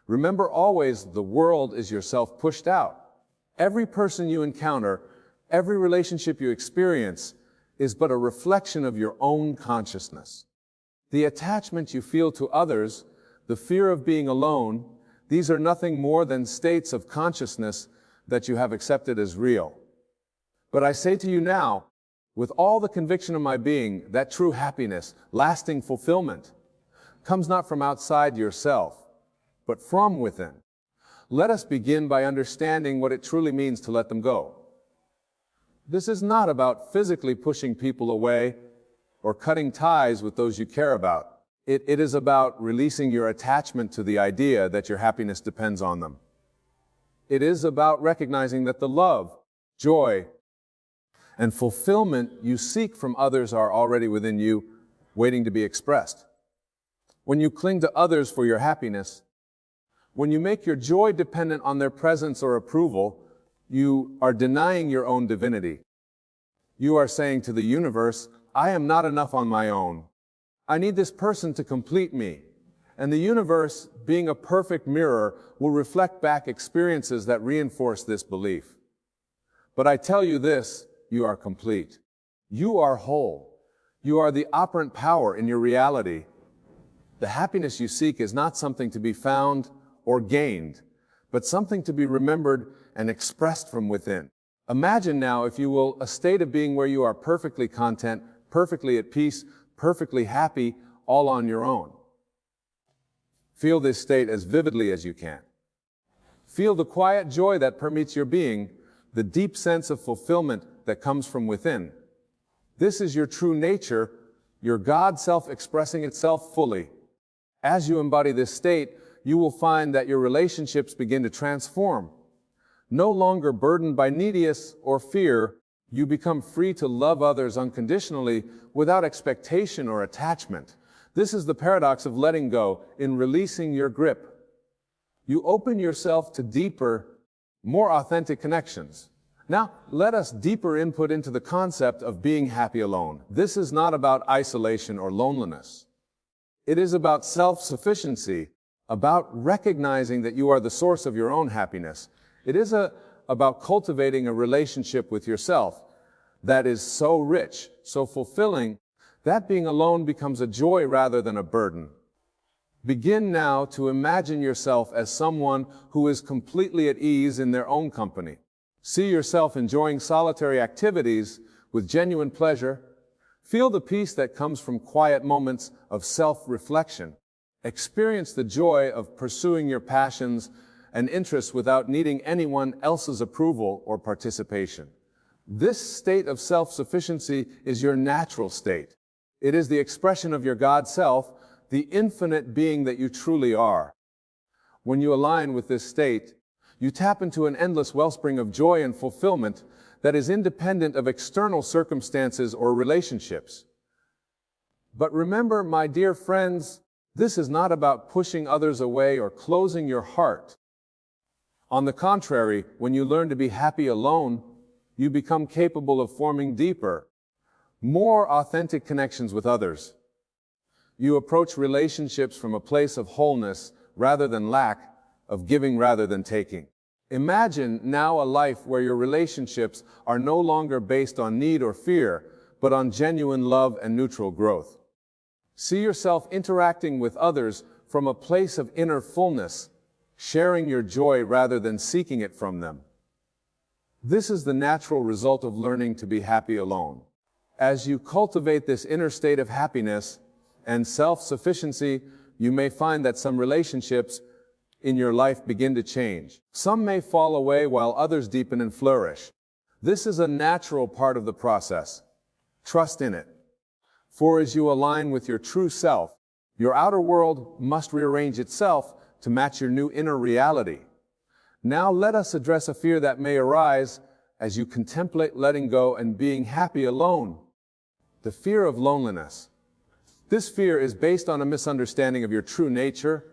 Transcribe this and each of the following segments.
Remember always, the world is yourself pushed out. Every person you encounter, every relationship you experience, is but a reflection of your own consciousness. The attachment you feel to others, the fear of being alone, these are nothing more than states of consciousness that you have accepted as real. But I say to you now, with all the conviction of my being, that true happiness, lasting fulfillment, comes not from outside yourself, but from within. Let us begin by understanding what it truly means to let them go. This is not about physically pushing people away or cutting ties with those you care about. It is about releasing your attachment to the idea that your happiness depends on them. It is about recognizing that the love, joy, and fulfillment you seek from others are already within you, waiting to be expressed. When you cling to others for your happiness, when you make your joy dependent on their presence or approval, you are denying your own divinity. You are saying to the universe, I am not enough on my own. I need this person to complete me. And the universe, being a perfect mirror, will reflect back experiences that reinforce this belief. But I tell you this, you are complete. You are whole. You are the operant power in your reality. The happiness you seek is not something to be found or gained, but something to be remembered and expressed from within. Imagine now, if you will, a state of being where you are perfectly content, perfectly at peace, perfectly happy, all on your own. Feel this state as vividly as you can. Feel the quiet joy that permeates your being, the deep sense of fulfillment that comes from within. This is your true nature, your God self expressing itself fully. As you embody this state, you will find that your relationships begin to transform. No longer burdened by neediness or fear, you become free to love others unconditionally without expectation or attachment. This is the paradox of letting go, in releasing your grip. You open yourself to deeper, more authentic connections. Now, let us deeper input into the concept of being happy alone. This is not about isolation or loneliness. It is about self-sufficiency, about recognizing that you are the source of your own happiness. It is about cultivating a relationship with yourself that is so rich, so fulfilling, that being alone becomes a joy rather than a burden. Begin now to imagine yourself as someone who is completely at ease in their own company. See yourself enjoying solitary activities with genuine pleasure. Feel the peace that comes from quiet moments of self-reflection. Experience the joy of pursuing your passions and interests without needing anyone else's approval or participation. This state of self-sufficiency is your natural state. It is the expression of your God self, the infinite being that you truly are. When you align with this state, you tap into an endless wellspring of joy and fulfillment that is independent of external circumstances or relationships. But remember, my dear friends, this is not about pushing others away or closing your heart. On the contrary, when you learn to be happy alone, you become capable of forming deeper, more authentic connections with others. You approach relationships from a place of wholeness rather than lack, of giving rather than taking. Imagine now a life where your relationships are no longer based on need or fear, but on genuine love and neutral growth. See yourself interacting with others from a place of inner fullness, sharing your joy rather than seeking it from them. This is the natural result of learning to be happy alone. As you cultivate this inner state of happiness and self-sufficiency, you may find that some relationships in your life begin to change. Some may fall away while others deepen and flourish. This is a natural part of the process. Trust in it. For as you align with your true self, your outer world must rearrange itself to match your new inner reality. Now let us address a fear that may arise as you contemplate letting go and being happy alone. The fear of loneliness. This fear is based on a misunderstanding of your true nature.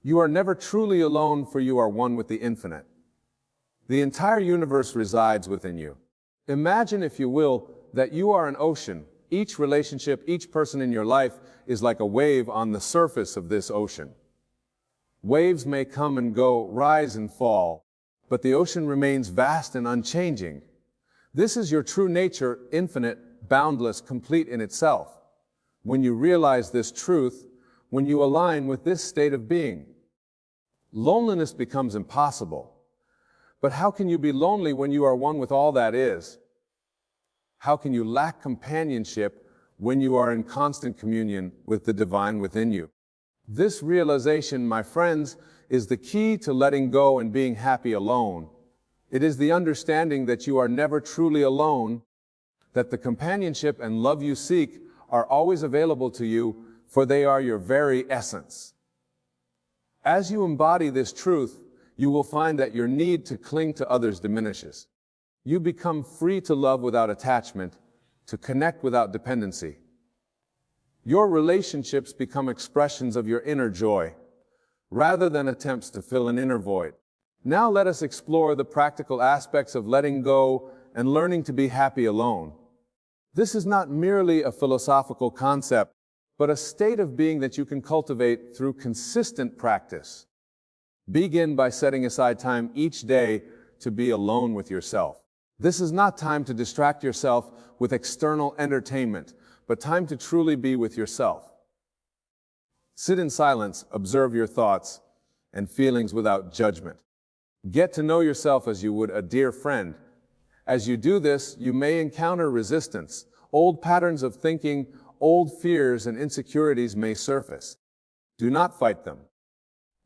You are never truly alone, for you are one with the infinite. The entire universe resides within you. Imagine, if you will, that you are an ocean. Each relationship, each person in your life is like a wave on the surface of this ocean. Waves may come and go, rise and fall, but the ocean remains vast and unchanging. This is your true nature, infinite, boundless, complete in itself. When you realize this truth, when you align with this state of being, loneliness becomes impossible. But how can you be lonely when you are one with all that is? How can you lack companionship when you are in constant communion with the divine within you? This realization, my friends, is the key to letting go and being happy alone. It is the understanding that you are never truly alone, that the companionship and love you seek are always available to you, for they are your very essence. As you embody this truth, you will find that your need to cling to others diminishes. You become free to love without attachment, to connect without dependency. Your relationships become expressions of your inner joy, rather than attempts to fill an inner void. Now let us explore the practical aspects of letting go and learning to be happy alone. This is not merely a philosophical concept, but a state of being that you can cultivate through consistent practice. Begin by setting aside time each day to be alone with yourself. This is not time to distract yourself with external entertainment, but time to truly be with yourself. Sit in silence, observe your thoughts and feelings without judgment. Get to know yourself as you would a dear friend. As you do this, you may encounter resistance. Old patterns of thinking, old fears and insecurities may surface. Do not fight them.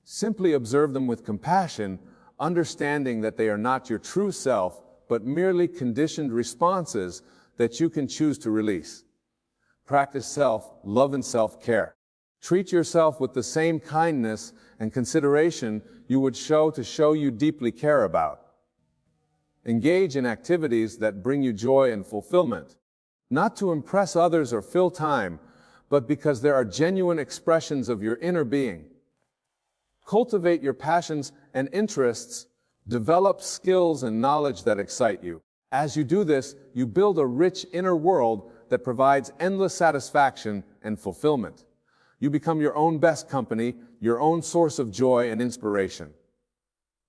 Simply observe them with compassion, understanding that they are not your true self, but merely conditioned responses that you can choose to release. Practice self-love and self-care. Treat yourself with the same kindness and consideration you would show you deeply care about. Engage in activities that bring you joy and fulfillment, not to impress others or fill time, but because there are genuine expressions of your inner being. Cultivate your passions and interests. Develop skills and knowledge that excite you. As you do this, you build a rich inner world that provides endless satisfaction and fulfillment. You become your own best company, your own source of joy and inspiration.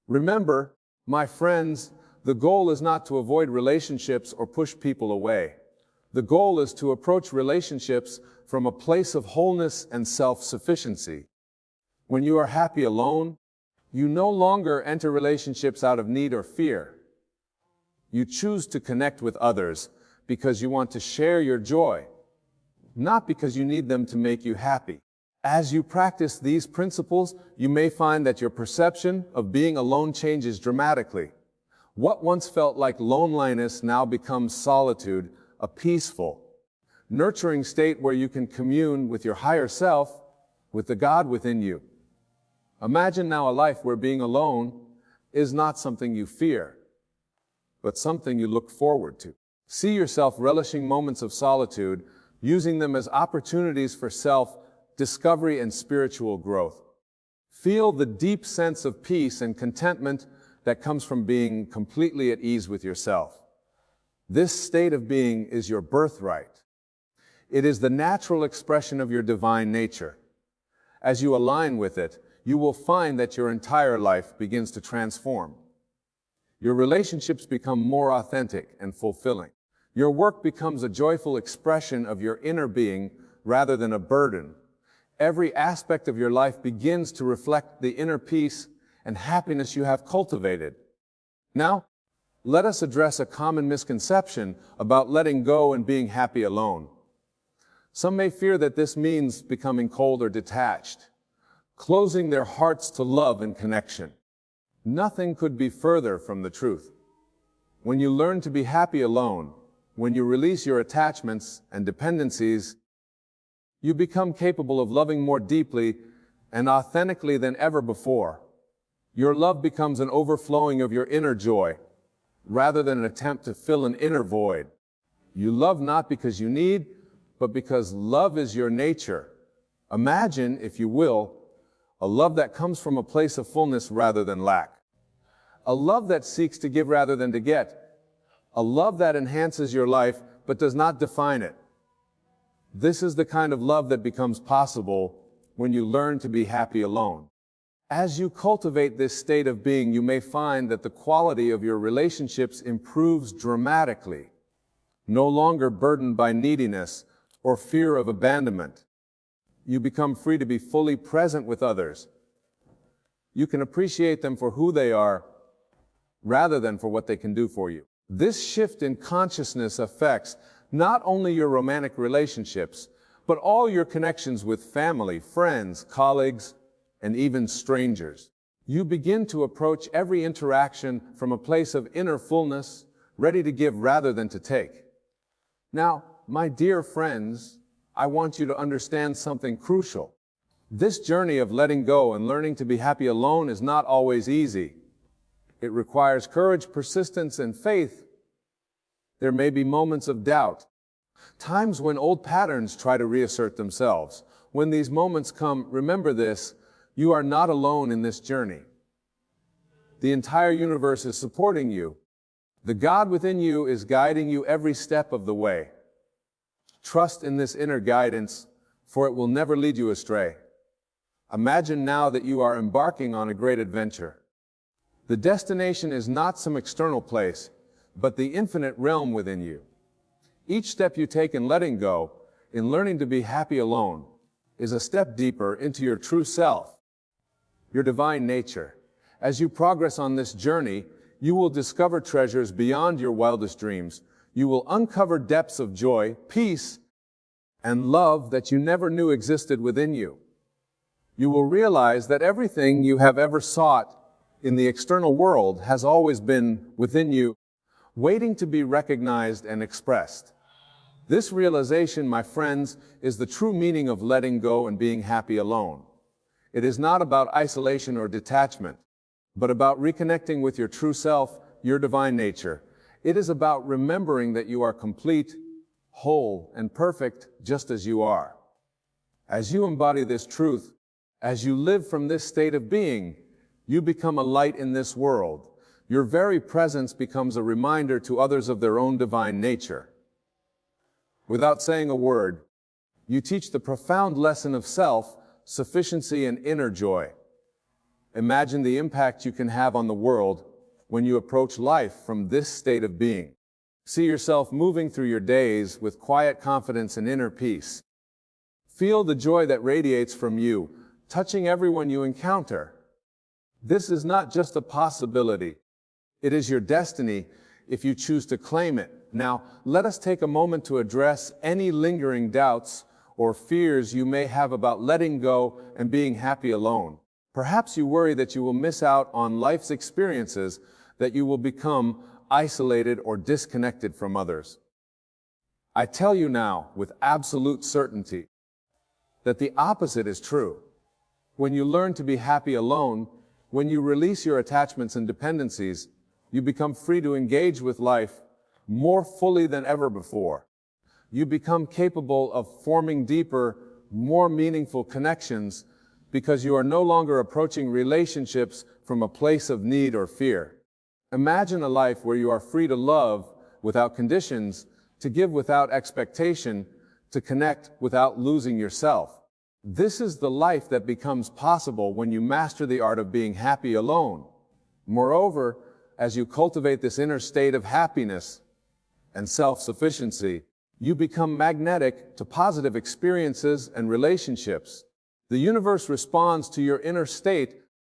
Remember, my friends, the goal is not to avoid relationships or push people away. The goal is to approach relationships from a place of wholeness and self-sufficiency. When you are happy alone, you no longer enter relationships out of need or fear. You choose to connect with others because you want to share your joy, not because you need them to make you happy. As you practice these principles, you may find that your perception of being alone changes dramatically. What once felt like loneliness now becomes solitude, a peaceful, nurturing state where you can commune with your higher self, with the God within you. Imagine now a life where being alone is not something you fear, but something you look forward to. See yourself relishing moments of solitude, using them as opportunities for self-discovery and spiritual growth. Feel the deep sense of peace and contentment that comes from being completely at ease with yourself. This state of being is your birthright. It is the natural expression of your divine nature. As you align with it, you will find that your entire life begins to transform. Your relationships become more authentic and fulfilling. Your work becomes a joyful expression of your inner being rather than a burden. Every aspect of your life begins to reflect the inner peace and happiness you have cultivated. Now, let us address a common misconception about letting go and being happy alone. Some may fear that this means becoming cold or detached, closing their hearts to love and connection. Nothing could be further from the truth. When you learn to be happy alone, when you release your attachments and dependencies, you become capable of loving more deeply and authentically than ever before. Your love becomes an overflowing of your inner joy, rather than an attempt to fill an inner void. You love not because you need, but because love is your nature. Imagine, if you will, a love that comes from a place of fullness rather than lack. A love that seeks to give rather than to get. A love that enhances your life but does not define it. This is the kind of love that becomes possible when you learn to be happy alone. As you cultivate this state of being, you may find that the quality of your relationships improves dramatically, no longer burdened by neediness or fear of abandonment. You become free to be fully present with others. You can appreciate them for who they are rather than for what they can do for you. This shift in consciousness affects not only your romantic relationships, but all your connections with family, friends, colleagues, and even strangers. You begin to approach every interaction from a place of inner fullness, ready to give rather than to take. Now, my dear friends, I want you to understand something crucial. This journey of letting go and learning to be happy alone is not always easy. It requires courage, persistence, and faith. There may be moments of doubt, times when old patterns try to reassert themselves. When these moments come, remember this: you are not alone in this journey. The entire universe is supporting you. The God within you is guiding you every step of the way. Trust in this inner guidance, for it will never lead you astray. Imagine now that you are embarking on a great adventure. The destination is not some external place, but the infinite realm within you. Each step you take in letting go, in learning to be happy alone, is a step deeper into your true self, your divine nature. As you progress on this journey, you will discover treasures beyond your wildest dreams. You will uncover depths of joy, peace, and love that you never knew existed within you. You will realize that everything you have ever sought in the external world has always been within you, waiting to be recognized and expressed. This realization, my friends, is the true meaning of letting go and being happy alone. It is not about isolation or detachment, but about reconnecting with your true self, your divine nature. It is about remembering that you are complete, whole, and perfect just as you are. As you embody this truth, as you live from this state of being, you become a light in this world. Your very presence becomes a reminder to others of their own divine nature. Without saying a word, you teach the profound lesson of self, sufficiency, and inner joy. Imagine the impact you can have on the world when you approach life from this state of being. See yourself moving through your days with quiet confidence and inner peace. Feel the joy that radiates from you, touching everyone you encounter. This is not just a possibility. It is your destiny if you choose to claim it. Now, let us take a moment to address any lingering doubts or fears you may have about letting go and being happy alone. Perhaps you worry that you will miss out on life's experiences, that you will become isolated or disconnected from others. I tell you now, with absolute certainty, that the opposite is true. When you learn to be happy alone, when you release your attachments and dependencies, you become free to engage with life more fully than ever before. You become capable of forming deeper, more meaningful connections because you are no longer approaching relationships from a place of need or fear. Imagine a life where you are free to love without conditions, to give without expectation, to connect without losing yourself. This is the life that becomes possible when you master the art of being happy alone. Moreover, as you cultivate this inner state of happiness and self-sufficiency, you become magnetic to positive experiences and relationships. The universe responds to your inner state,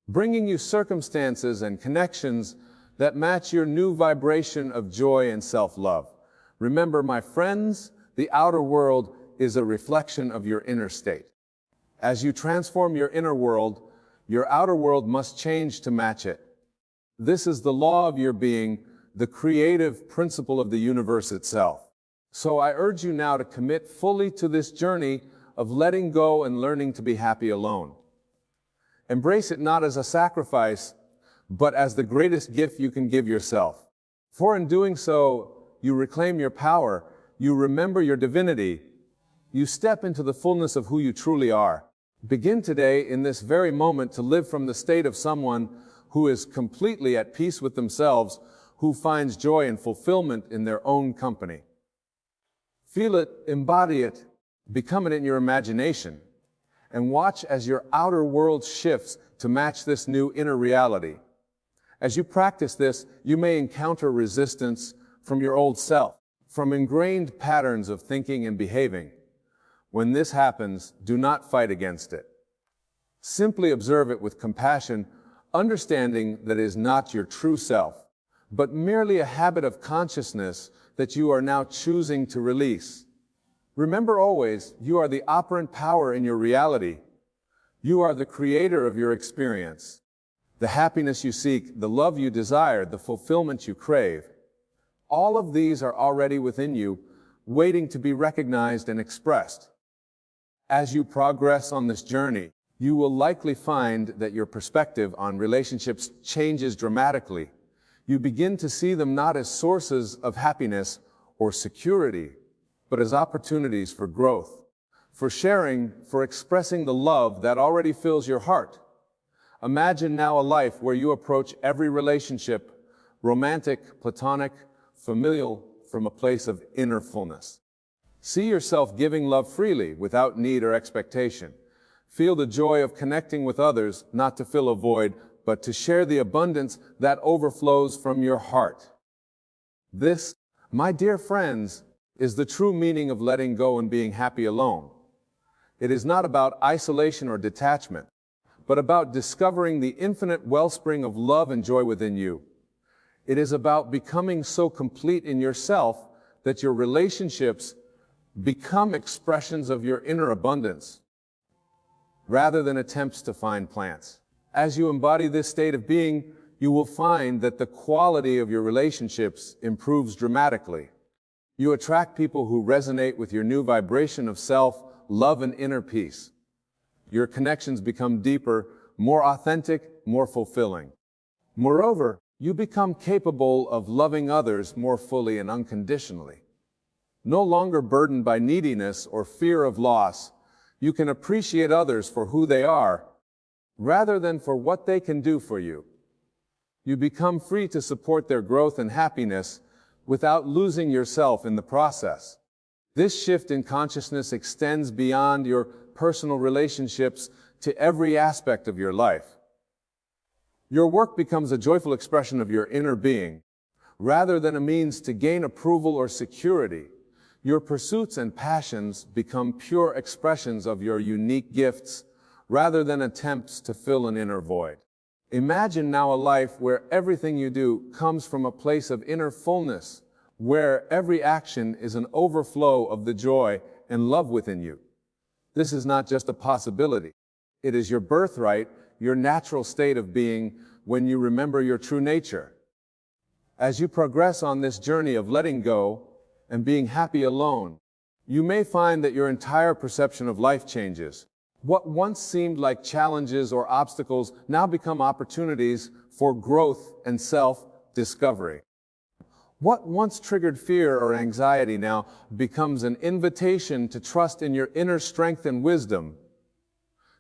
bringing you circumstances and connections that match your new vibration of joy and self-love. Remember, my friends, the outer world is a reflection of your inner state. As you transform your inner world, your outer world must change to match it. This is the law of your being, the creative principle of the universe itself. So I urge you now to commit fully to this journey of letting go and learning to be happy alone. Embrace it not as a sacrifice, but as the greatest gift you can give yourself. For in doing so, you reclaim your power, you remember your divinity, you step into the fullness of who you truly are. Begin today, in this very moment, to live from the state of someone who is completely at peace with themselves, who finds joy and fulfillment in their own company. Feel it, embody it, become it in your imagination, and watch as your outer world shifts to match this new inner reality. As you practice this, you may encounter resistance from your old self, from ingrained patterns of thinking and behaving. When this happens, do not fight against it. Simply observe it with compassion, understanding that it is not your true self, but merely a habit of consciousness that you are now choosing to release. Remember always, you are the operant power in your reality. You are the creator of your experience. The happiness you seek, the love you desire, the fulfillment you crave. All of these are already within you, waiting to be recognized and expressed. As you progress on this journey, you will likely find that your perspective on relationships changes dramatically. You begin to see them not as sources of happiness or security, but as opportunities for growth, for sharing, for expressing the love that already fills your heart. Imagine now a life where you approach every relationship, romantic, platonic, familial, from a place of inner fullness. See yourself giving love freely without need or expectation. Feel the joy of connecting with others, not to fill a void, but to share the abundance that overflows from your heart. This, my dear friends, is the true meaning of letting go and being happy alone. It is not about isolation or detachment, but about discovering the infinite wellspring of love and joy within you. It is about becoming so complete in yourself that your relationships become expressions of your inner abundance, rather than attempts to find plants. As you embody this state of being, you will find that the quality of your relationships improves dramatically. You attract people who resonate with your new vibration of self, love, and inner peace. Your connections become deeper, more authentic, more fulfilling. Moreover, you become capable of loving others more fully and unconditionally. No longer burdened by neediness or fear of loss, you can appreciate others for who they are, rather than for what they can do for you. You become free to support their growth and happiness without losing yourself in the process. This shift in consciousness extends beyond your personal relationships to every aspect of your life. Your work becomes a joyful expression of your inner being, rather than a means to gain approval or security. Your pursuits and passions become pure expressions of your unique gifts, rather than attempts to fill an inner void. Imagine now a life where everything you do comes from a place of inner fullness, where every action is an overflow of the joy and love within you. This is not just a possibility. It is your birthright, your natural state of being when you remember your true nature. As you progress on this journey of letting go and being happy alone, you may find that your entire perception of life changes. What once seemed like challenges or obstacles now become opportunities for growth and self-discovery. What once triggered fear or anxiety now becomes an invitation to trust in your inner strength and wisdom.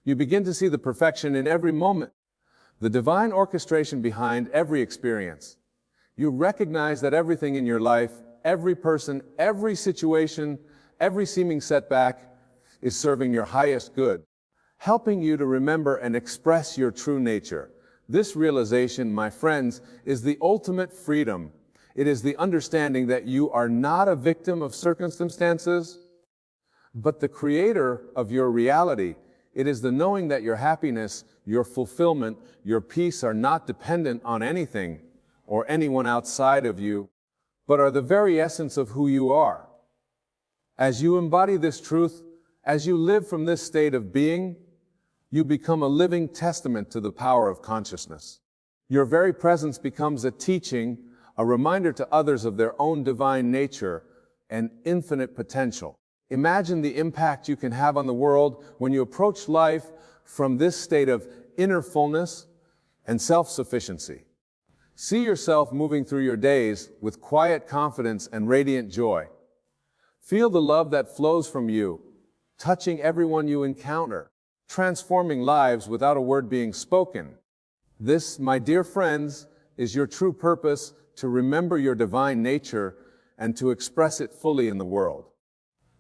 You begin to see the perfection in every moment, the divine orchestration behind every experience. You recognize that everything in your life, every person, every situation, every seeming setback is serving your highest good, helping you to remember and express your true nature. This realization, my friends, is the ultimate freedom. It is the understanding that you are not a victim of circumstances, but the creator of your reality. It is the knowing that your happiness, your fulfillment, your peace are not dependent on anything or anyone outside of you, but are the very essence of who you are. As you embody this truth, as you live from this state of being, you become a living testament to the power of consciousness. Your very presence becomes a teaching, a reminder to others of their own divine nature and infinite potential. Imagine the impact you can have on the world when you approach life from this state of inner fullness and self-sufficiency. See yourself moving through your days with quiet confidence and radiant joy. Feel the love that flows from you, touching everyone you encounter, transforming lives without a word being spoken. This, my dear friends, is your true purpose, to remember your divine nature and to express it fully in the world.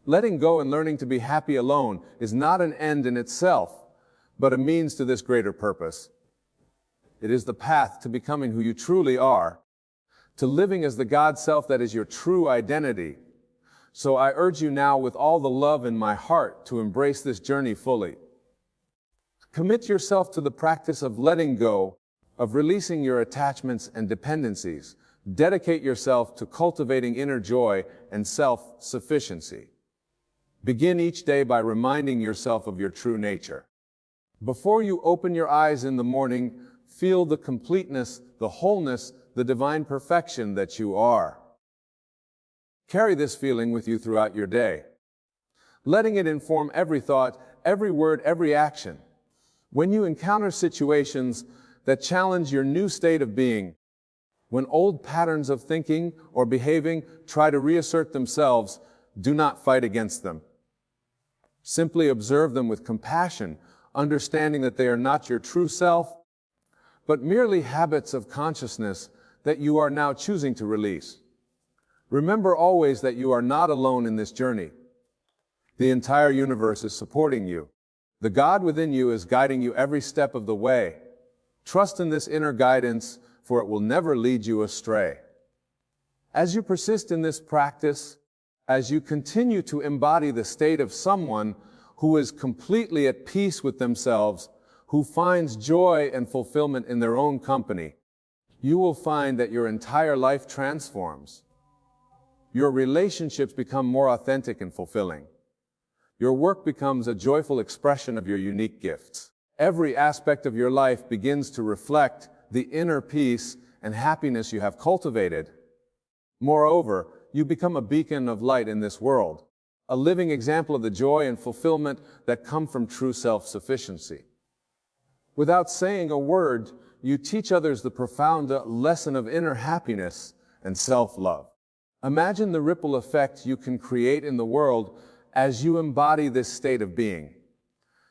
Letting go and learning to be happy alone is not an end in itself, but a means to this greater purpose. It is the path to becoming who you truly are, to living as the God self that is your true identity. So I urge you now with all the love in my heart to embrace this journey fully. Commit yourself to the practice of letting go, of releasing your attachments and dependencies. Dedicate yourself to cultivating inner joy and self-sufficiency. Begin each day by reminding yourself of your true nature. Before you open your eyes in the morning, feel the completeness, the wholeness, the divine perfection that you are. Carry this feeling with you throughout your day, letting it inform every thought, every word, every action. When you encounter situations that challenge your new state of being, when old patterns of thinking or behaving try to reassert themselves, do not fight against them. Simply observe them with compassion, understanding that they are not your true self, but merely habits of consciousness that you are now choosing to release. Remember always that you are not alone in this journey. The entire universe is supporting you. The God within you is guiding you every step of the way. Trust in this inner guidance, for it will never lead you astray. As you persist in this practice, as you continue to embody the state of someone who is completely at peace with themselves, who finds joy and fulfillment in their own company, you will find that your entire life transforms. Your relationships become more authentic and fulfilling. Your work becomes a joyful expression of your unique gifts. Every aspect of your life begins to reflect the inner peace and happiness you have cultivated. Moreover, you become a beacon of light in this world, a living example of the joy and fulfillment that come from true self-sufficiency. Without saying a word, you teach others the profound lesson of inner happiness and self-love. Imagine the ripple effect you can create in the world as you embody this state of being.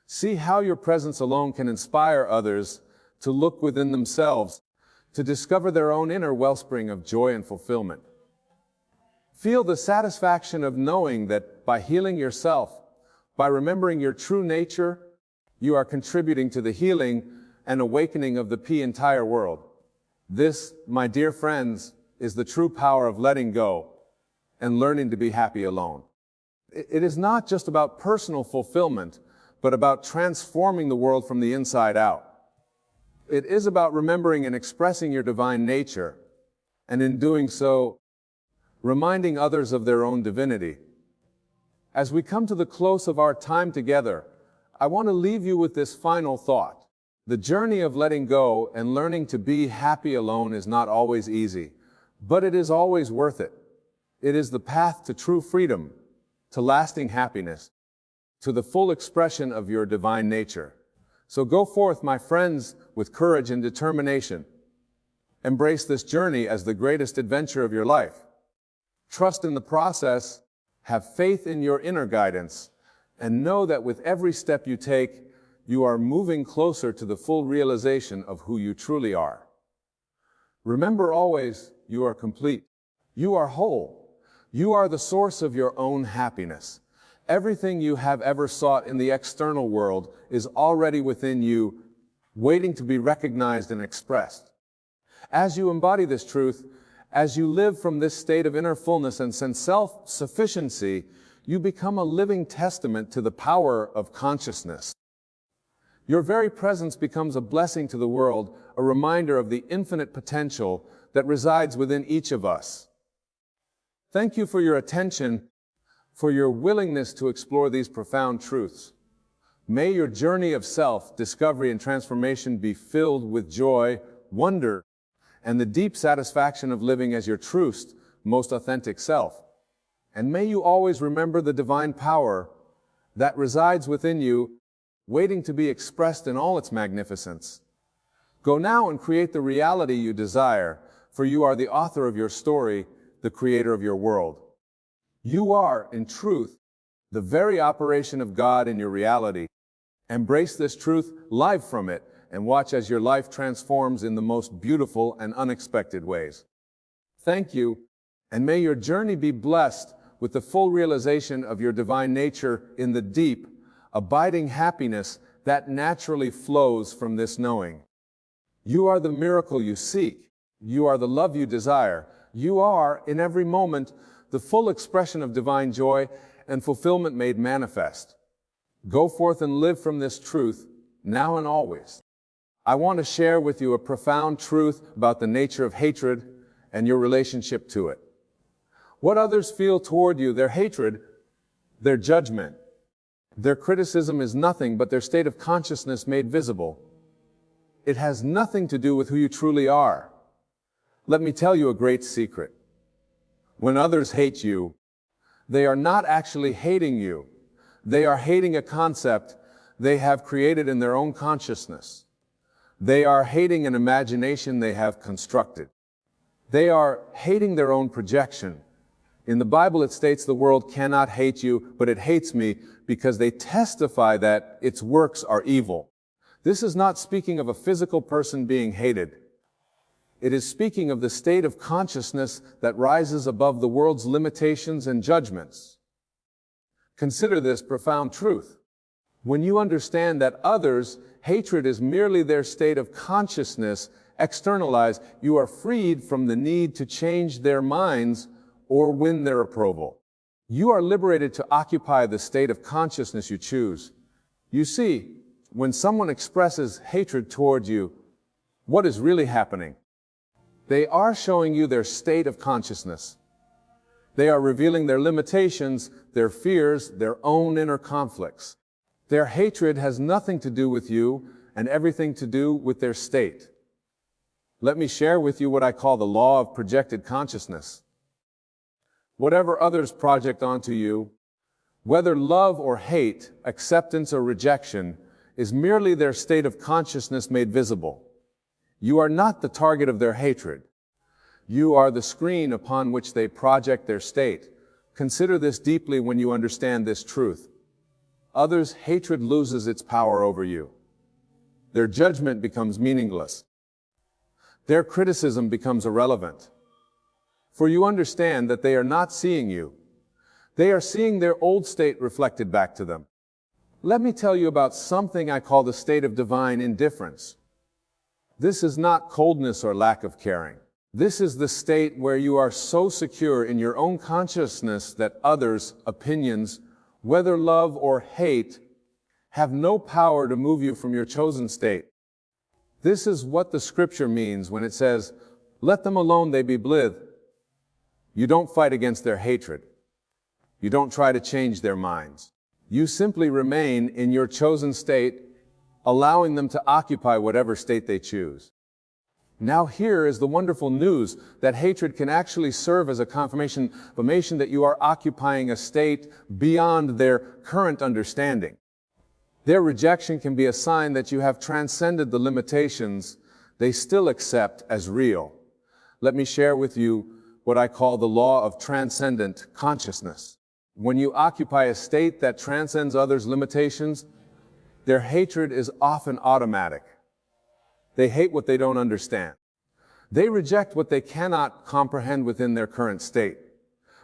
See how your presence alone can inspire others to look within themselves, to discover their own inner wellspring of joy and fulfillment. Feel the satisfaction of knowing that by healing yourself, by remembering your true nature, you are contributing to the healing and awakening of the entire world. This, my dear friends, is the true power of letting go and learning to be happy alone. It is not just about personal fulfillment, but about transforming the world from the inside out. It is about remembering and expressing your divine nature, and in doing so, reminding others of their own divinity. As we come to the close of our time together, I want to leave you with this final thought. The journey of letting go and learning to be happy alone is not always easy, but it is always worth it. It is the path to true freedom, to lasting happiness, to the full expression of your divine nature. So go forth, my friends, with courage and determination. Embrace this journey as the greatest adventure of your life. Trust in the process, have faith in your inner guidance, and know that with every step you take, you are moving closer to the full realization of who you truly are. Remember always, you are complete. You are whole. You are the source of your own happiness. Everything you have ever sought in the external world is already within you, waiting to be recognized and expressed. As you embody this truth, as you live from this state of inner fullness and self-sufficiency, you become a living testament to the power of consciousness. Your very presence becomes a blessing to the world, a reminder of the infinite potential that resides within each of us. Thank you for your attention, for your willingness to explore these profound truths. May your journey of self-discovery and transformation be filled with joy, wonder, and the deep satisfaction of living as your truest, most authentic self. And may you always remember the divine power that resides within you, waiting to be expressed in all its magnificence. Go now and create the reality you desire, for you are the author of your story, the creator of your world. You are, in truth, the very operation of God in your reality. Embrace this truth, live from it, and watch as your life transforms in the most beautiful and unexpected ways. Thank you, and may your journey be blessed with the full realization of your divine nature in the deep, abiding happiness that naturally flows from this knowing. You are the miracle you seek. You are the love you desire. You are, in every moment, the full expression of divine joy and fulfillment made manifest. Go forth and live from this truth, now and always. I want to share with you a profound truth about the nature of hatred and your relationship to it. What others feel toward you, their hatred, their judgment, their criticism is nothing but their state of consciousness made visible. It has nothing to do with who you truly are. Let me tell you a great secret. When others hate you, they are not actually hating you. They are hating a concept they have created in their own consciousness. They are hating an imagination they have constructed. They are hating their own projection. In the Bible it states the world cannot hate you, but it hates me because they testify that its works are evil. This is not speaking of a physical person being hated. It is speaking of the state of consciousness that rises above the world's limitations and judgments. Consider this profound truth. When you understand that others' hatred is merely their state of consciousness externalized, you are freed from the need to change their minds or win their approval. You are liberated to occupy the state of consciousness you choose. You see, when someone expresses hatred toward you, what is really happening? They are showing you their state of consciousness. They are revealing their limitations, their fears, their own inner conflicts. Their hatred has nothing to do with you and everything to do with their state. Let me share with you what I call the law of projected consciousness. Whatever others project onto you, whether love or hate, acceptance or rejection, is merely their state of consciousness made visible. You are not the target of their hatred. You are the screen upon which they project their state. Consider this deeply when you understand this truth. Others' hatred loses its power over you. Their judgment becomes meaningless. Their criticism becomes irrelevant. For you understand that they are not seeing you. They are seeing their old state reflected back to them. Let me tell you about something I call the state of divine indifference. This is not coldness or lack of caring. This is the state where you are so secure in your own consciousness that others' opinions, whether love or hate, have no power to move you from your chosen state. This is what the scripture means when it says, "Let them alone, they be blithe." You don't fight against their hatred. You don't try to change their minds. You simply remain in your chosen state, allowing them to occupy whatever state they choose. Now here is the wonderful news that hatred can actually serve as a confirmation that you are occupying a state beyond their current understanding. Their rejection can be a sign that you have transcended the limitations they still accept as real. Let me share with you what I call the law of transcendent consciousness. When you occupy a state that transcends others' limitations, their hatred is often automatic. They hate what they don't understand. They reject what they cannot comprehend within their current state.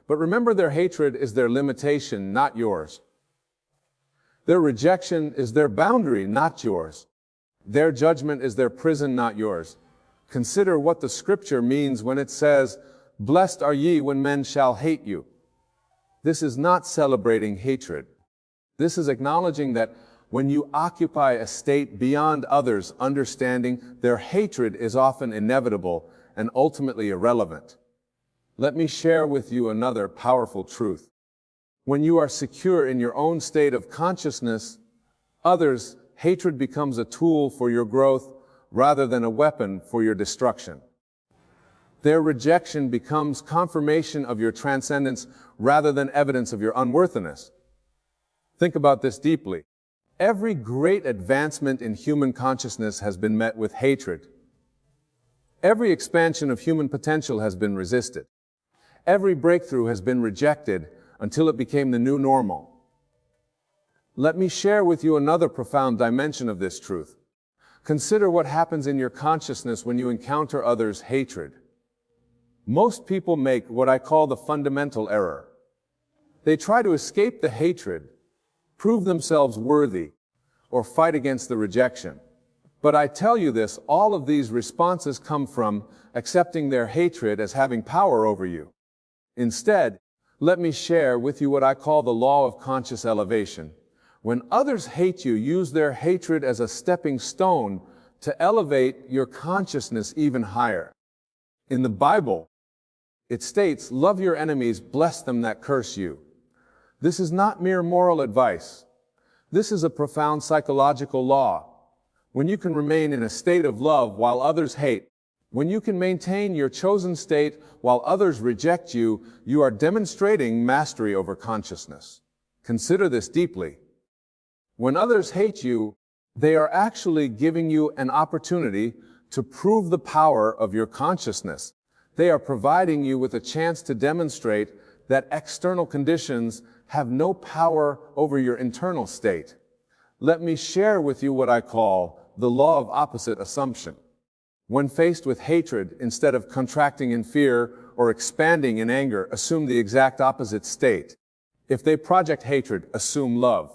But remember, their hatred is their limitation, not yours. Their rejection is their boundary, not yours. Their judgment is their prison, not yours. Consider what the scripture means when it says, "Blessed are ye when men shall hate you." This is not celebrating hatred. This is acknowledging that when you occupy a state beyond others' understanding, their hatred is often inevitable and ultimately irrelevant. Let me share with you another powerful truth. When you are secure in your own state of consciousness, others' hatred becomes a tool for your growth rather than a weapon for your destruction. Their rejection becomes confirmation of your transcendence rather than evidence of your unworthiness. Think about this deeply. Every great advancement in human consciousness has been met with hatred. Every expansion of human potential has been resisted. Every breakthrough has been rejected until it became the new normal. Let me share with you another profound dimension of this truth. Consider what happens in your consciousness when you encounter others' hatred. Most people make what I call the fundamental error. They try to escape the hatred, prove themselves worthy, or fight against the rejection. But I tell you this, all of these responses come from accepting their hatred as having power over you. Instead, let me share with you what I call the law of conscious elevation. When others hate you, use their hatred as a stepping stone to elevate your consciousness even higher. In the Bible, it states, "Love your enemies, bless them that curse you." This is not mere moral advice. This is a profound psychological law. When you can remain in a state of love while others hate, when you can maintain your chosen state while others reject you, you are demonstrating mastery over consciousness. Consider this deeply. When others hate you, they are actually giving you an opportunity to prove the power of your consciousness. They are providing you with a chance to demonstrate that external conditions have no power over your internal state. Let me share with you what I call the law of opposite assumption. When faced with hatred, instead of contracting in fear or expanding in anger, assume the exact opposite state. If they project hatred, assume love.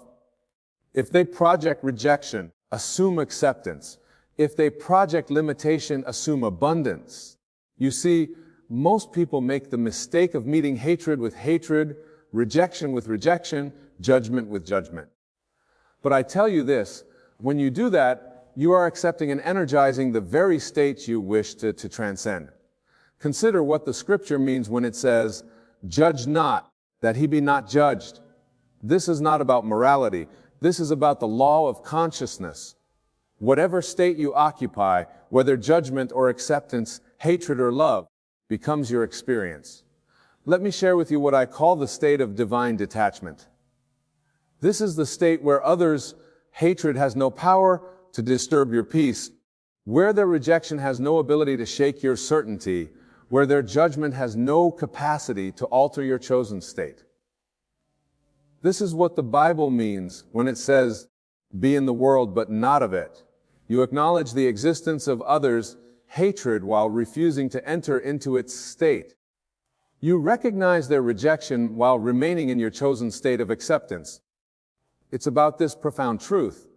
If they project rejection, assume acceptance. If they project limitation, assume abundance. You see, most people make the mistake of meeting hatred with hatred, rejection with rejection, judgment with judgment. But I tell you this, when you do that, you are accepting and energizing the very state you wish to transcend. Consider what the scripture means when it says, "Judge not, that he be not judged." This is not about morality. This is about the law of consciousness. Whatever state you occupy, whether judgment or acceptance, hatred or love, becomes your experience. Let me share with you what I call the state of divine detachment. This is the state where others' hatred has no power to disturb your peace, where their rejection has no ability to shake your certainty, where their judgment has no capacity to alter your chosen state. This is what the Bible means when it says, "Be in the world, but not of it." You acknowledge the existence of others' hatred while refusing to enter into its state. You recognize their rejection while remaining in your chosen state of acceptance. It's about this profound truth.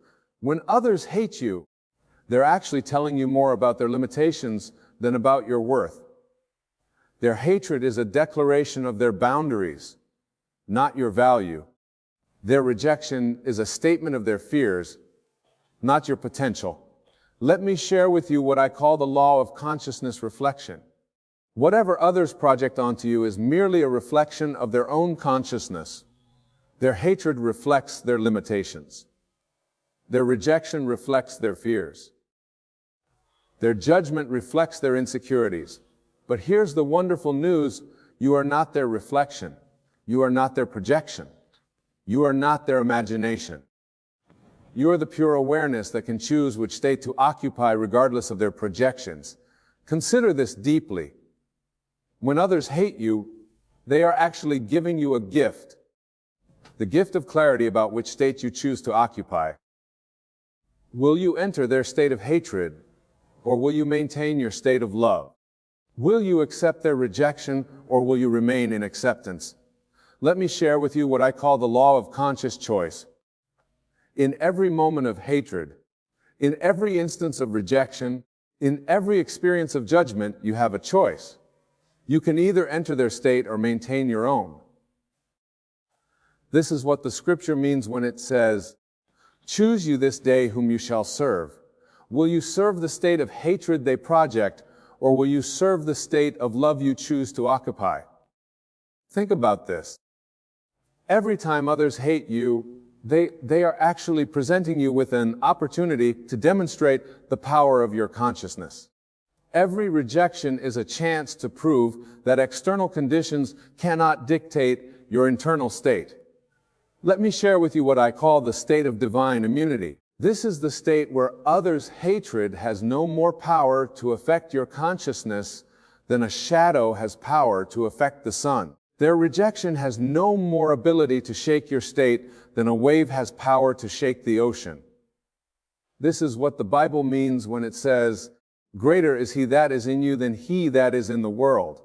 When others hate you, they're actually telling you more about their limitations than about your worth. Their hatred is a declaration of their boundaries, not your value. Their rejection is a statement of their fears, not your potential. Let me share with you what I call the law of consciousness reflection. Whatever others project onto you is merely a reflection of their own consciousness. Their hatred reflects their limitations. Their rejection reflects their fears. Their judgment reflects their insecurities. But here's the wonderful news. You are not their reflection. You are not their projection. You are not their imagination. You are the pure awareness that can choose which state to occupy regardless of their projections. Consider this deeply. When others hate you, they are actually giving you a gift. The gift of clarity about which state you choose to occupy. Will you enter their state of hatred, or will you maintain your state of love? Will you accept their rejection, or will you remain in acceptance? Let me share with you what I call the law of conscious choice. In every moment of hatred, in every instance of rejection, in every experience of judgment, you have a choice. You can either enter their state or maintain your own. This is what the scripture means when it says, "Choose you this day whom you shall serve. Will you serve the state of hatred they project, or will you serve the state of love you choose to occupy?" Think about this. Every time others hate you, they are actually presenting you with an opportunity to demonstrate the power of your consciousness. Every rejection is a chance to prove that external conditions cannot dictate your internal state. Let me share with you what I call the state of divine immunity. This is the state where others' hatred has no more power to affect your consciousness than a shadow has power to affect the sun. Their rejection has no more ability to shake your state than a wave has power to shake the ocean. This is what the Bible means when it says, "Greater is he that is in you than he that is in the world."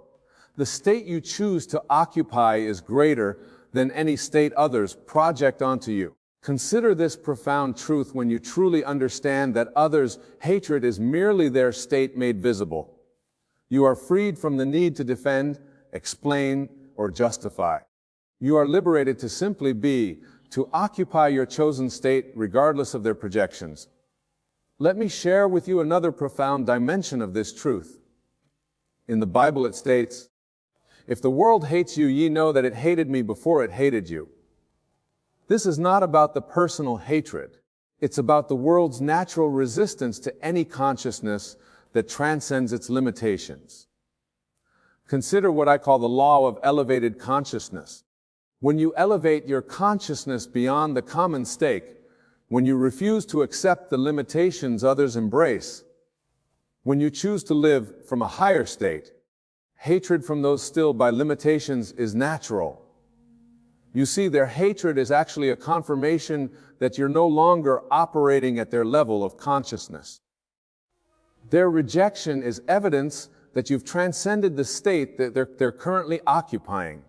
The state you choose to occupy is greater than any state others project onto you. Consider this profound truth when you truly understand that others' hatred is merely their state made visible. You are freed from the need to defend, explain, or justify. You are liberated to simply be, to occupy your chosen state regardless of their projections. Let me share with you another profound dimension of this truth. In the Bible it states, "If the world hates you, ye know that it hated me before it hated you." This is not about the personal hatred. It's about the world's natural resistance to any consciousness that transcends its limitations. Consider what I call the law of elevated consciousness. When you elevate your consciousness beyond the common stake, when you refuse to accept the limitations others embrace, when you choose to live from a higher state, hatred from those stilled by limitations is natural. You see, their hatred is actually a confirmation that you're no longer operating at their level of consciousness. Their rejection is evidence that you've transcended the state that they're currently occupying.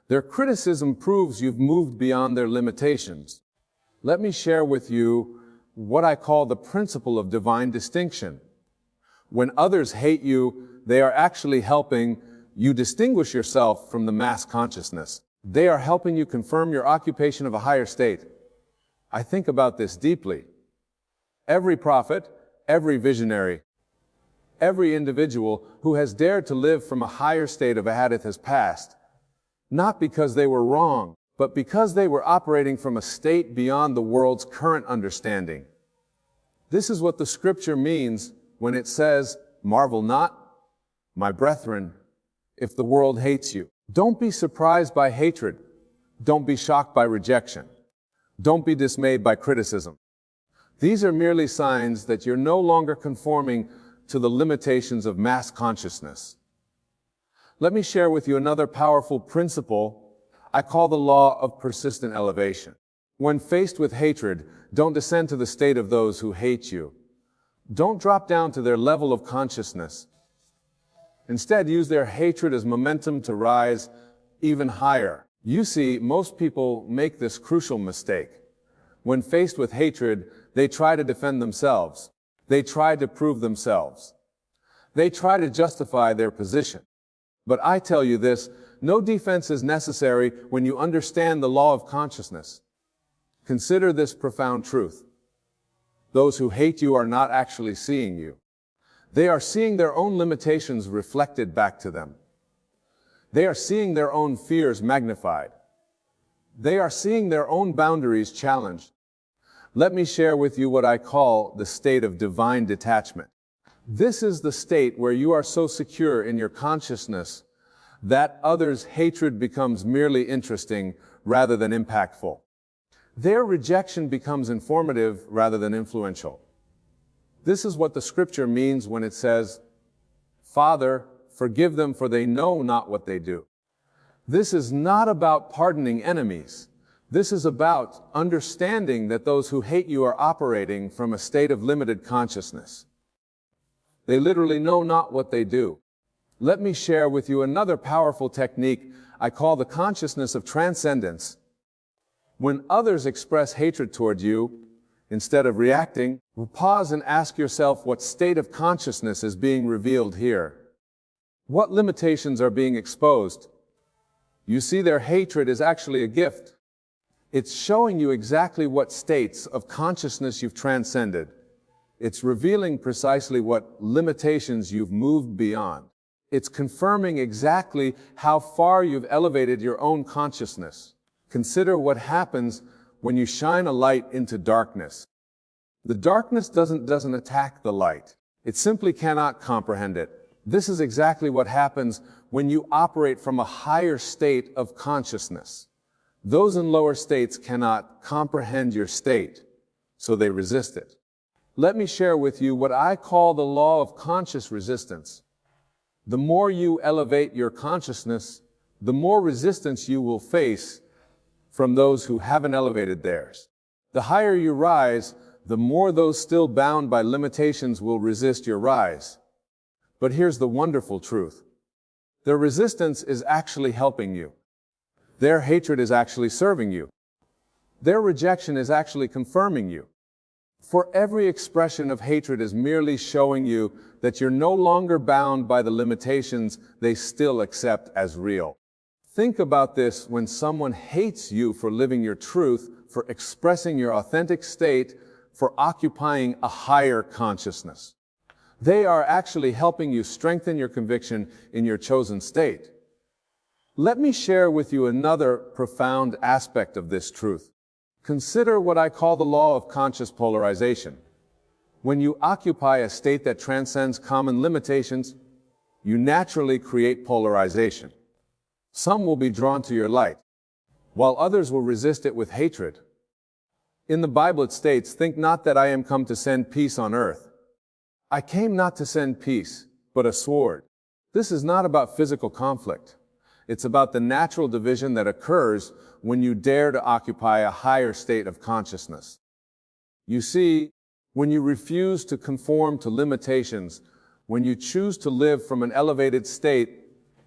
Their criticism proves you've moved beyond their limitations. Let me share with you what I call the principle of divine distinction. When others hate you, they are actually helping you distinguish yourself from the mass consciousness. They are helping you confirm your occupation of a higher state. I think about this deeply. Every prophet, every visionary, every individual who has dared to live from a higher state of ahadith has passed, not because they were wrong, but because they were operating from a state beyond the world's current understanding. This is what the scripture means when it says, "Marvel not, my brethren, if the world hates you." Don't be surprised by hatred. Don't be shocked by rejection. Don't be dismayed by criticism. These are merely signs that you're no longer conforming to the limitations of mass consciousness. Let me share with you another powerful principle I call the law of persistent elevation. When faced with hatred, don't descend to the state of those who hate you. Don't drop down to their level of consciousness. Instead, use their hatred as momentum to rise even higher. You see, most people make this crucial mistake. When faced with hatred, they try to defend themselves. They try to prove themselves. They try to justify their position. But I tell you this, no defense is necessary when you understand the law of consciousness. Consider this profound truth. Those who hate you are not actually seeing you. They are seeing their own limitations reflected back to them. They are seeing their own fears magnified. They are seeing their own boundaries challenged. Let me share with you what I call the state of divine detachment. This is the state where you are so secure in your consciousness that others' hatred becomes merely interesting rather than impactful. Their rejection becomes informative rather than influential. This is what the scripture means when it says, "Father, forgive them, for they know not what they do." This is not about pardoning enemies. This is about understanding that those who hate you are operating from a state of limited consciousness. They literally know not what they do. Let me share with you another powerful technique I call the consciousness of transcendence. When others express hatred toward you, instead of reacting, pause and ask yourself what state of consciousness is being revealed here. What limitations are being exposed? You see, their hatred is actually a gift. It's showing you exactly what states of consciousness you've transcended. It's revealing precisely what limitations you've moved beyond. It's confirming exactly how far you've elevated your own consciousness. Consider what happens when you shine a light into darkness. The darkness doesn't attack the light. It simply cannot comprehend it. This is exactly what happens when you operate from a higher state of consciousness. Those in lower states cannot comprehend your state, so they resist it. Let me share with you what I call the law of conscious resistance. The more you elevate your consciousness, the more resistance you will face from those who haven't elevated theirs. The higher you rise, the more those still bound by limitations will resist your rise. But here's the wonderful truth. Their resistance is actually helping you. Their hatred is actually serving you. Their rejection is actually confirming you. For every expression of hatred is merely showing you that you're no longer bound by the limitations they still accept as real. Think about this when someone hates you for living your truth, for expressing your authentic state, for occupying a higher consciousness. They are actually helping you strengthen your conviction in your chosen state. Let me share with you another profound aspect of this truth. Consider what I call the law of conscious polarization. When you occupy a state that transcends common limitations, you naturally create polarization. Some will be drawn to your light, while others will resist it with hatred. In the Bible it states, "Think not that I am come to send peace on earth. I came not to send peace, but a sword." This is not about physical conflict. It's about the natural division that occurs when you dare to occupy a higher state of consciousness. You see, when you refuse to conform to limitations, when you choose to live from an elevated state,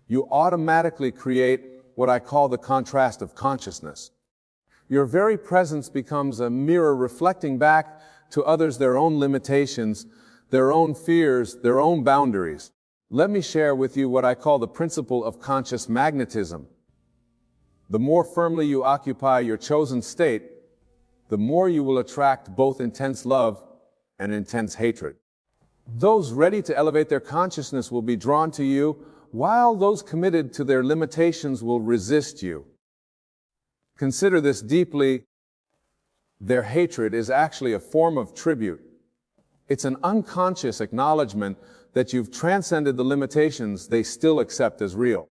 you automatically create what I call the contrast of consciousness. Your very presence becomes a mirror reflecting back to others their own limitations, their own fears, their own boundaries. Let me share with you what I call the principle of conscious magnetism. The more firmly you occupy your chosen state, the more you will attract both intense love and intense hatred. Those ready to elevate their consciousness will be drawn to you, while those committed to their limitations will resist you. Consider this deeply. Their hatred is actually a form of tribute. It's an unconscious acknowledgement that you've transcended the limitations they still accept as real.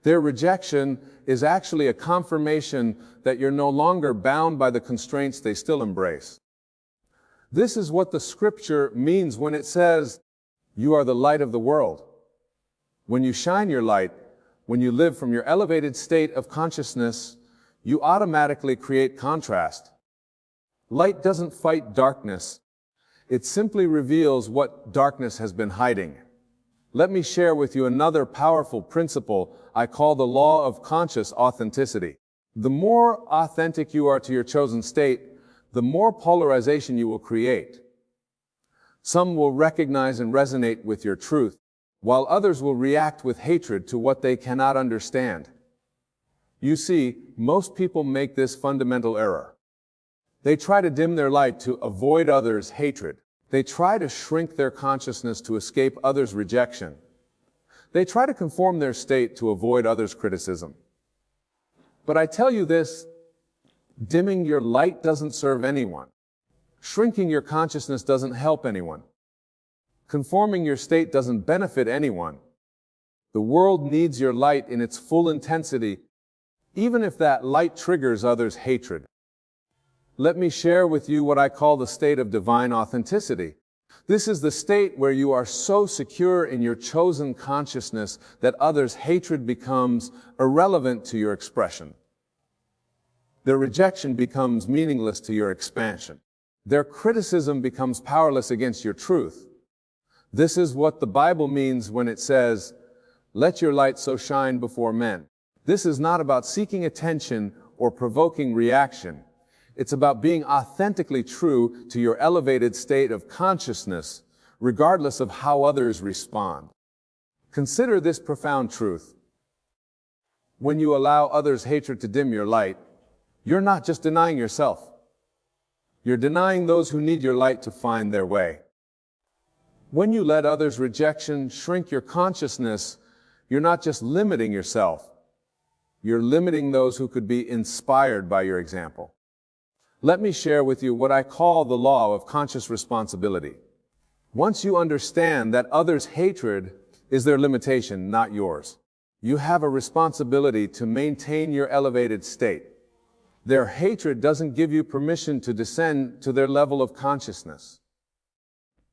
Their rejection is actually a confirmation that you're no longer bound by the constraints they still embrace. This is what the scripture means when it says, "You are the light of the world." When you shine your light, when you live from your elevated state of consciousness, you automatically create contrast. Light doesn't fight darkness. It simply reveals what darkness has been hiding. Let me share with you another powerful principle I call the law of conscious authenticity. The more authentic you are to your chosen state, the more polarization you will create. Some will recognize and resonate with your truth, while others will react with hatred to what they cannot understand. You see, most people make this fundamental error. They try to dim their light to avoid others' hatred. They try to shrink their consciousness to escape others' rejection. They try to conform their state to avoid others' criticism. But I tell you this, dimming your light doesn't serve anyone. Shrinking your consciousness doesn't help anyone. Conforming your state doesn't benefit anyone. The world needs your light in its full intensity, even if that light triggers others' hatred. Let me share with you what I call the state of divine authenticity. This is the state where you are so secure in your chosen consciousness that others' hatred becomes irrelevant to your expression. Their rejection becomes meaningless to your expansion. Their criticism becomes powerless against your truth. This is what the Bible means when it says, "Let your light so shine before men." This is not about seeking attention or provoking reaction. It's about being authentically true to your elevated state of consciousness, regardless of how others respond. Consider this profound truth. When you allow others' hatred to dim your light, you're not just denying yourself. You're denying those who need your light to find their way. When you let others' rejection shrink your consciousness, you're not just limiting yourself. You're limiting those who could be inspired by your example. Let me share with you what I call the law of conscious responsibility. Once you understand that others' hatred is their limitation, not yours, you have a responsibility to maintain your elevated state. Their hatred doesn't give you permission to descend to their level of consciousness.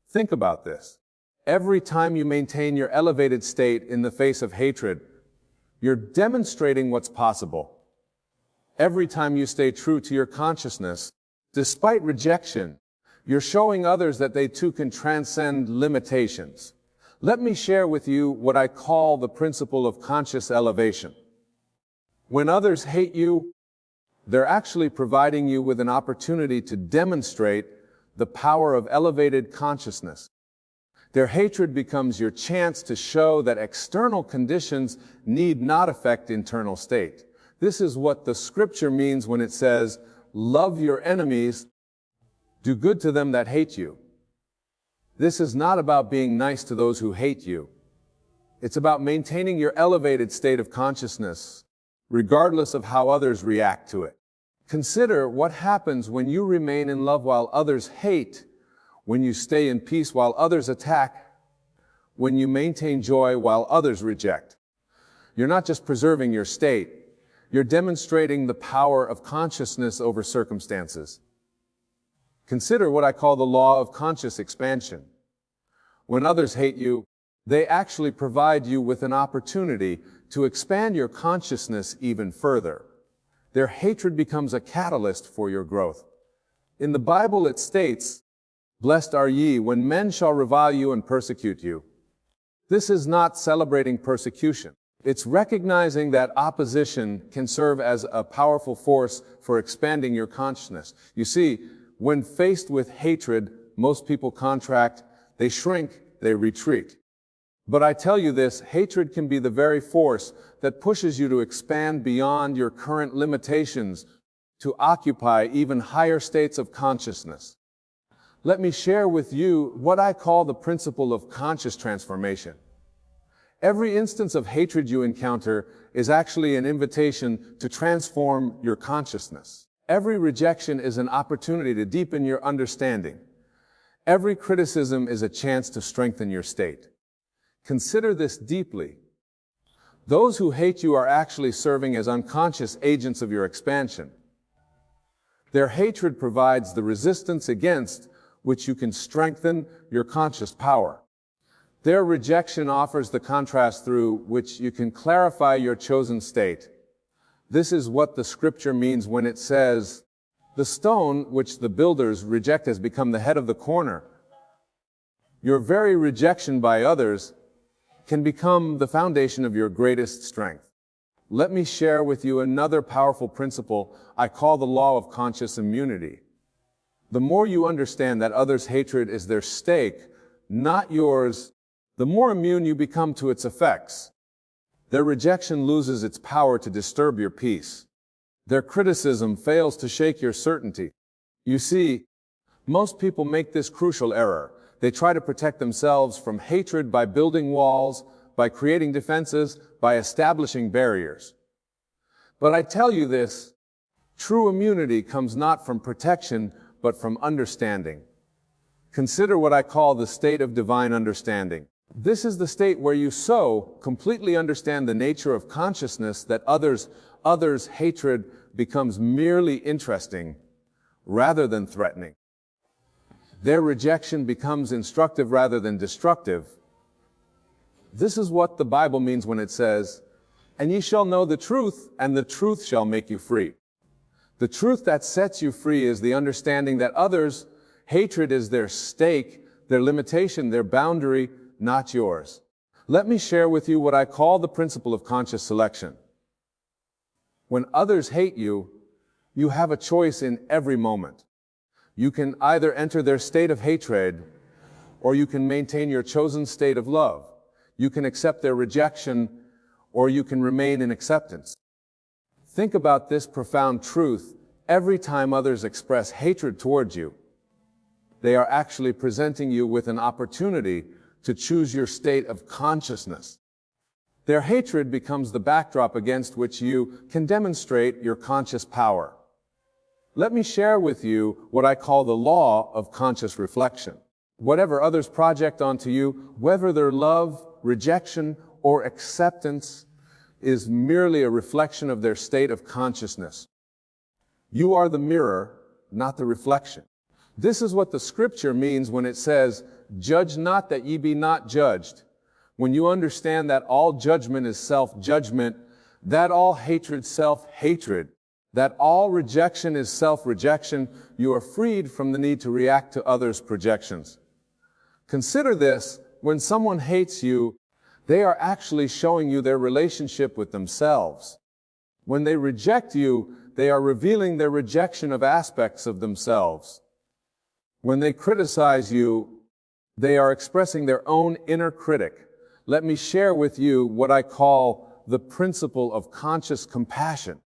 Think about this. Every time you maintain your elevated state in the face of hatred, you're demonstrating what's possible. Every time you stay true to your consciousness, despite rejection, you're showing others that they too can transcend limitations. Let me share with you what I call the principle of conscious elevation. When others hate you, They're actually providing you with an opportunity to demonstrate the power of elevated consciousness. Their hatred becomes your chance to show that external conditions need not affect internal state. This is what the scripture means when it says, love your enemies, do good to them that hate you. This is not about being nice to those who hate you. It's about maintaining your elevated state of consciousness, regardless of how others react to it. Consider what happens when you remain in love while others hate, when you stay in peace while others attack, when you maintain joy while others reject. You're not just preserving your state, you're demonstrating the power of consciousness over circumstances. Consider what I call the law of conscious expansion. When others hate you, they actually provide you with an opportunity to expand your consciousness even further. Their hatred becomes a catalyst for your growth. In the Bible it states, "Blessed are ye when men shall revile you and persecute you." This is not celebrating persecution. It's recognizing that opposition can serve as a powerful force for expanding your consciousness. You see, when faced with hatred, most people contract, they shrink, they retreat. But I tell you this, hatred can be the very force that pushes you to expand beyond your current limitations, to occupy even higher states of consciousness. Let me share with you what I call the principle of conscious transformation. Every instance of hatred you encounter is actually an invitation to transform your consciousness. Every rejection is an opportunity to deepen your understanding. Every criticism is a chance to strengthen your state. Consider this deeply. Those who hate you are actually serving as unconscious agents of your expansion. Their hatred provides the resistance against which you can strengthen your conscious power. Their rejection offers the contrast through which you can clarify your chosen state. This is what the scripture means when it says, "The stone which the builders reject has become the head of the corner." Your very rejection by others can become the foundation of your greatest strength. Let me share with you another powerful principle I call the law of conscious immunity. The more you understand that others' hatred is their stake, not yours, the more immune you become to its effects. Their rejection loses its power to disturb your peace. Their criticism fails to shake your certainty. You see, most people make this crucial error. They try to protect themselves from hatred by building walls, by creating defenses, by establishing barriers. But I tell you this, true immunity comes not from protection, but from understanding. Consider what I call the state of divine understanding. This is the state where you so completely understand the nature of consciousness that others' hatred becomes merely interesting rather than threatening. Their rejection becomes instructive rather than destructive. This is what the Bible means when it says, "And ye shall know the truth, and the truth shall make you free." The truth that sets you free is the understanding that others' hatred is their stake, their limitation, their boundary, not yours. Let me share with you what I call the principle of conscious selection. When others hate you, you have a choice in every moment. You can either enter their state of hatred, or you can maintain your chosen state of love. You can accept their rejection, or you can remain in acceptance. Think about this profound truth. Every time others express hatred towards you, they are actually presenting you with an opportunity to choose your state of consciousness. Their hatred becomes the backdrop against which you can demonstrate your conscious power. Let me share with you what I call the law of conscious reflection. Whatever others project onto you, whether their love, rejection, or acceptance, is merely a reflection of their state of consciousness. You are the mirror, not the reflection. This is what the scripture means when it says, "Judge not that ye be not judged." When you understand that all judgment is self-judgment, that all hatred self-hatred, that all rejection is self-rejection, you are freed from the need to react to others' projections. Consider this, when someone hates you, they are actually showing you their relationship with themselves. When they reject you, they are revealing their rejection of aspects of themselves. When they criticize you, they are expressing their own inner critic. Let me share with you what I call the principle of conscious compassion.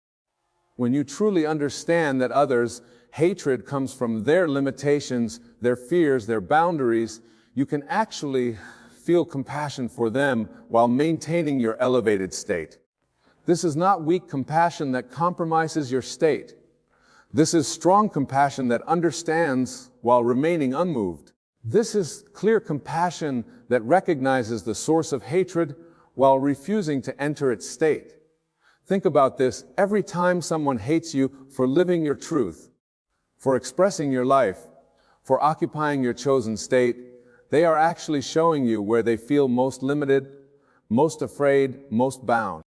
When you truly understand that others' hatred comes from their limitations, their fears, their boundaries, you can actually feel compassion for them while maintaining your elevated state. This is not weak compassion that compromises your state. This is strong compassion that understands while remaining unmoved. This is clear compassion that recognizes the source of hatred while refusing to enter its state. Think about this. Every time someone hates you for living your truth, for expressing your life, for occupying your chosen state, they are actually showing you where they feel most limited, most afraid, most bound.